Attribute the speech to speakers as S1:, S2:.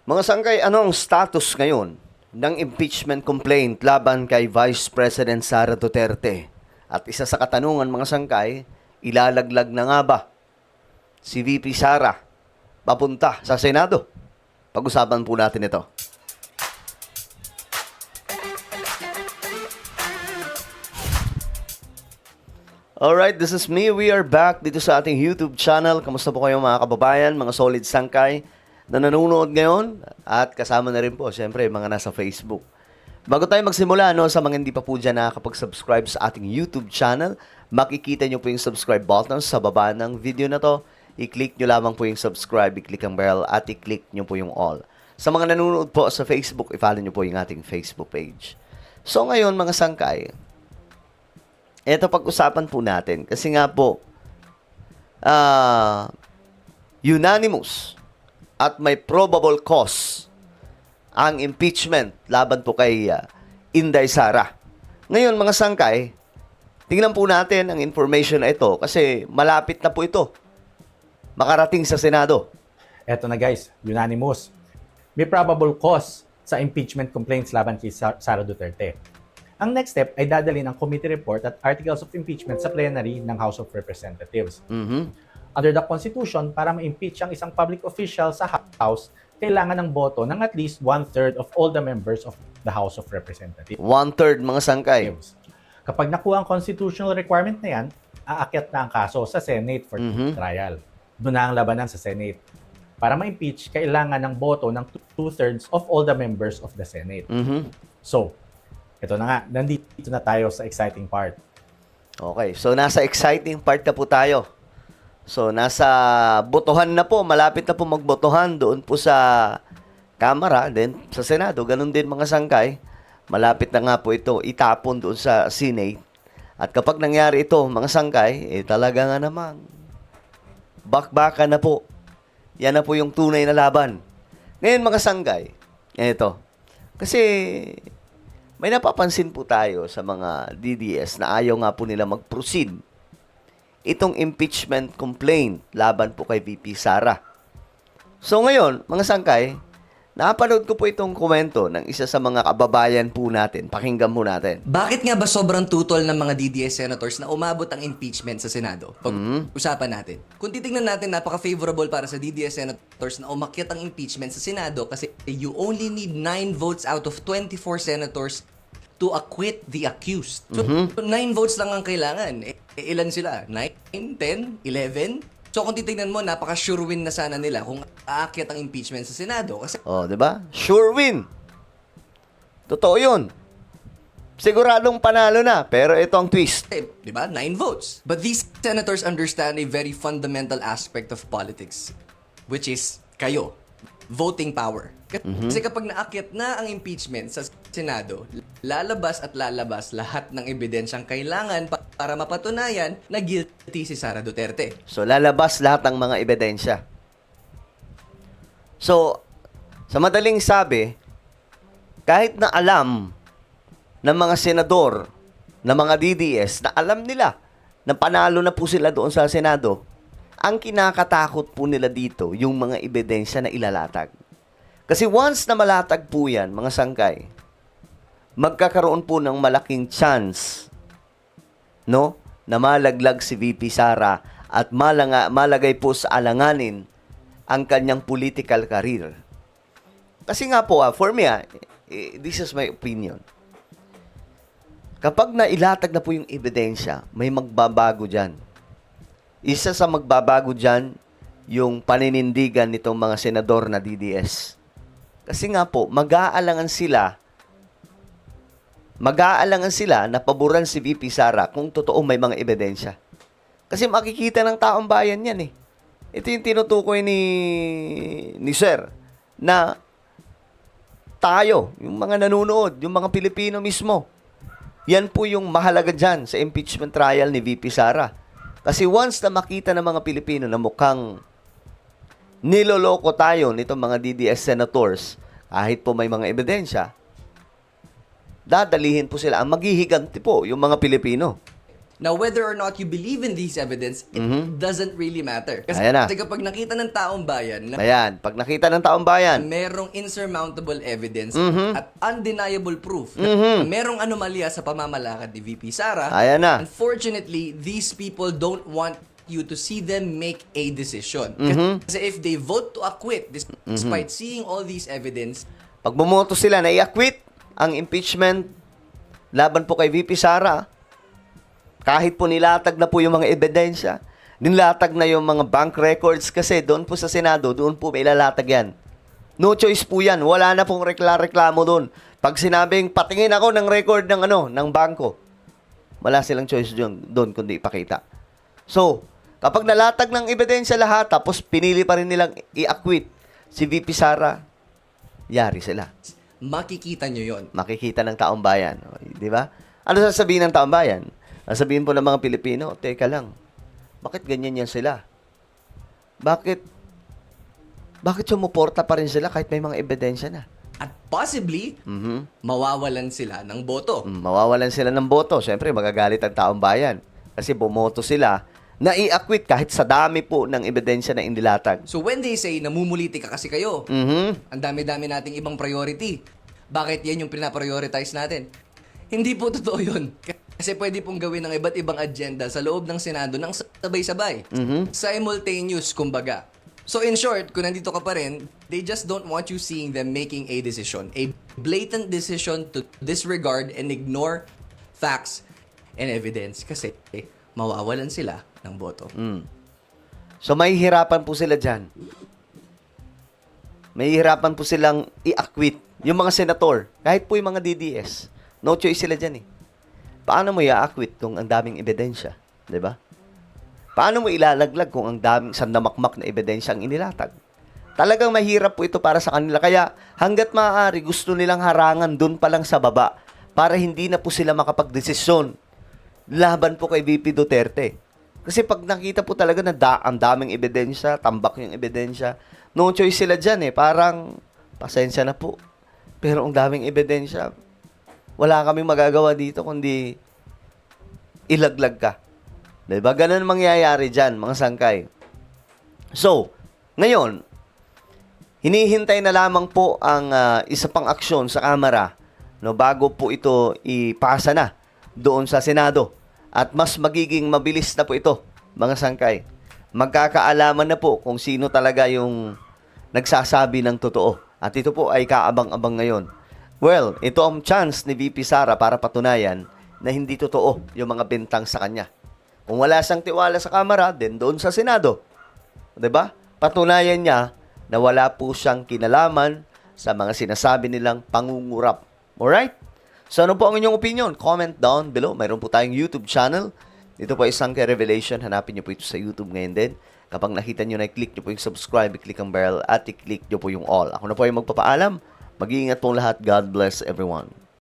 S1: Mga sangkay, ano ang status ngayon ng impeachment complaint laban kay Vice President Sara Duterte? At isa sa katanungan, mga sangkay, ilalaglag na nga ba si VP Sara papunta sa Senado? Pag-usapan po natin ito. Alright, this is me. We are back dito sa ating YouTube channel. Kamusta po kayo mga kababayan, mga solid sangkay na nanonood ngayon? At kasama na rin po, syempre, mga nasa Facebook. Bago tayo magsimula, sa mga hindi pa po dyan nakakapag-subscribe sa ating YouTube channel, makikita nyo po yung subscribe button sa baba ng video na to. I-click nyo lamang po yung subscribe, i-click ang bell, at i-click nyo po yung all. Sa mga nanonood po sa Facebook, i-follow nyo po yung ating Facebook page. So ngayon, mga sangkay, ito pag-usapan po natin. Kasi nga po, unanimous at may probable cause ang impeachment laban po kay Inday Sara. Ngayon, mga sangkay, tingnan po natin ang information na ito kasi malapit na po ito makarating sa Senado.
S2: Eto na guys, unanimous. May probable cause sa impeachment complaints laban kay Sara Duterte. Ang next step ay dadalhin ang committee report at articles of impeachment sa plenary ng House of Representatives. Under the Constitution, para ma-impeach ang isang public official sa House, kailangan ng boto ng at least 1/3 of all the members of the House of Representatives.
S1: 1/3, mga sangkay.
S2: Kapag nakuha ang constitutional requirement na yan, aakyat na ang kaso sa Senate for trial. Doon na ang labanan sa Senate. Para ma-impeach, kailangan ng boto ng 2/3 of all the members of the Senate. So, ito na nga, nandito na tayo sa exciting part.
S1: Okay, so nasa exciting part na po tayo. So nasa botohan na po, malapit na po magbotohan doon po sa Kamara, then sa Senado, ganun din mga sangkay. Malapit na nga po ito itapon doon sa Senate. At kapag nangyari ito, mga sangkay, talaga nga naman, bakbakan na po. Yan na po yung tunay na laban. Ngayon mga sangkay, ito. Kasi may napapansin po tayo sa mga DDS na ayaw nga po nila mag-proceed itong impeachment complaint laban po kay VP Sara. So ngayon, mga sangkay, napanood ko po itong komento ng isa sa mga kababayan po natin. Pakinggan po natin.
S3: Bakit nga ba sobrang tutol ng mga DDS senators na umabot ang impeachment sa Senado? Pag-usapan natin. Kung titingnan natin, napaka-favorable para sa DDS senators na umakyat ang impeachment sa Senado kasi you only need 9 votes out of 24 senators to acquit the accused. So, 9 votes lang ang kailangan. Ilan sila? 9, 10, 11? So, kung titingnan mo, napaka-sure win na sana nila kung aakyat ang impeachment sa Senado. Kasi
S1: Oh, 'di ba? Sure win. Totoo 'yun. Siguradong panalo na, pero ito ang twist.
S3: di ba? 9 votes. But these senators understand a very fundamental aspect of politics, which is kayo, voting power. Kasi kapag naakyat na ang impeachment sa Senado, lalabas at lalabas lahat ng ebidensyang kailangan para mapatunayan na guilty si Sara Duterte.
S1: So, lalabas lahat ng mga ebidensya. So, sa madaling sabi, kahit na alam ng mga senador, ng mga DDS, na alam nila na panalo na po sila doon sa Senado, ang kinakatakot po nila dito, yung mga ebidensya na ilalatag. Kasi once na malatag po yan, mga sangkay, magkakaroon po ng malaking chance, na malaglag si VP Sara at malagay po sa alanganin ang kanyang political career. Kasi nga po, for me, this is my opinion. Kapag nailatag na po yung ebidensya, may magbabago dyan. Isa sa magbabago dyan, yung paninindigan nitong mga senador na DDS. Kasi nga po, mag-aalangan sila na paboran si VP Sara kung totoo may mga ebidensya. Kasi makikita ng taong bayan yan eh. Ito yung tinutukoy ni Sir, na tayo, yung mga nanonood, yung mga Pilipino mismo, yan po yung mahalaga dyan sa impeachment trial ni VP Sara. Kasi once na makita ng mga Pilipino na mukhang niloloko tayo nitong mga DDS senators, kahit po may mga ebidensya, dadalihin po sila. Ang maghihiganti po yung mga Pilipino.
S3: Now, whether or not you believe in these evidence, it doesn't really matter. Kasi,
S1: Ayan na.
S3: kasi kapag nakita ng taong bayan na
S1: Ayan, pag nakita ng taong bayan,
S3: merong insurmountable evidence at undeniable proof na merong anomalya sa pamamalakad ni VP Sara,
S1: Ayan na.
S3: unfortunately, these people don't want you to see them make a decision. Kasi if they vote to acquit despite seeing all these evidence,
S1: pag bumoto sila na i-acquit ang impeachment laban po kay VP Sara, kahit po nilatag na po yung mga ebidensya, nilatag na yung mga bank records kasi doon po sa Senado, doon po may lalatag yan. No choice po yan. Wala na pong reklamo doon. Pag sinabing patingin ako ng record ng bangko, wala silang choice doon kundi ipakita. So, kapag nalatag ng ebidensya lahat, tapos pinili pa rin nilang i-acquit si VP Sara, yari sila.
S3: makikita nyo yon.
S1: Makikita ng taong bayan. Di ba? Ano sasabihin ng taong bayan? Sasabihin po ng mga Pilipino, teka lang, bakit ganyan yan sila? Bakit sumuporta pa rin sila kahit may mga ebidensya na?
S3: At possibly, mawawalan sila ng boto.
S1: Mawawalan sila ng boto. Siyempre, magagalit ang taong bayan. Kasi bumoto sila na i-acquit kahit sa dami po ng ebidensya na inilatag.
S3: So when they say, namumuliti ka kasi kayo, ang dami-dami nating ibang priority, bakit yan yung pinaprioritize natin? Hindi po totoo yun. Kasi pwede pong gawin ng iba't ibang agenda sa loob ng Senado ng sabay-sabay. Simultaneous, kumbaga. So in short, kung nandito ka pa rin, they just don't want you seeing them making a decision. A blatant decision to disregard and ignore facts and evidence. Kasi mawawalan sila ng boto.
S1: So, mahihirapan po sila dyan. Mahihirapan po silang i-acquit yung mga senator, kahit po yung mga DDS. No choice sila dyan eh. Paano mo i-acquit kung ang daming ebidensya? Diba? Paano mo ilalaglag kung ang daming sandamakmak na ebidensya ang inilatag? Talagang mahirap po ito para sa kanila. Kaya hanggat maaari, gusto nilang harangan dun pa lang sa baba para hindi na po sila makapagdesisyon laban po kay VP Duterte. Kasi pag nakita po talaga na ang daming ebidensya, tambak yung ebidensya, no choice sila dyan eh. Parang, pasensya na po. Pero ang daming ebidensya, wala kaming magagawa dito kundi ilaglag ka. Diba? Ganun mangyayari dyan, mga sangkay. So, ngayon, hinihintay na lamang po ang isa pang aksyon sa Kamara bago po ito ipasa na doon sa Senado. At mas magiging mabilis na po ito, mga sangkay. Magkakaalaman na po kung sino talaga yung nagsasabi ng totoo. At ito po ay kaabang-abang ngayon. Well, ito ang chance ni VP Sara para patunayan na hindi totoo yung mga bintang sa kanya. Kung wala siyang tiwala sa Kamara, then doon sa Senado. 'Di ba? Patunayan niya na wala po siyang kinalaman sa mga sinasabi nilang pangungurap. Alright? So ano po ang inyong opinion? Comment down below. Mayroon po tayong YouTube channel. Dito po isang Revelation. Hanapin niyo po ito sa YouTube ngayon din. Kapag nakita niyo na, i-click niyo po yung subscribe, i-click ang bell, at i-click niyo po yung all. Ako na po yung magpapaalam. Mag-iingat pong lahat. God bless everyone.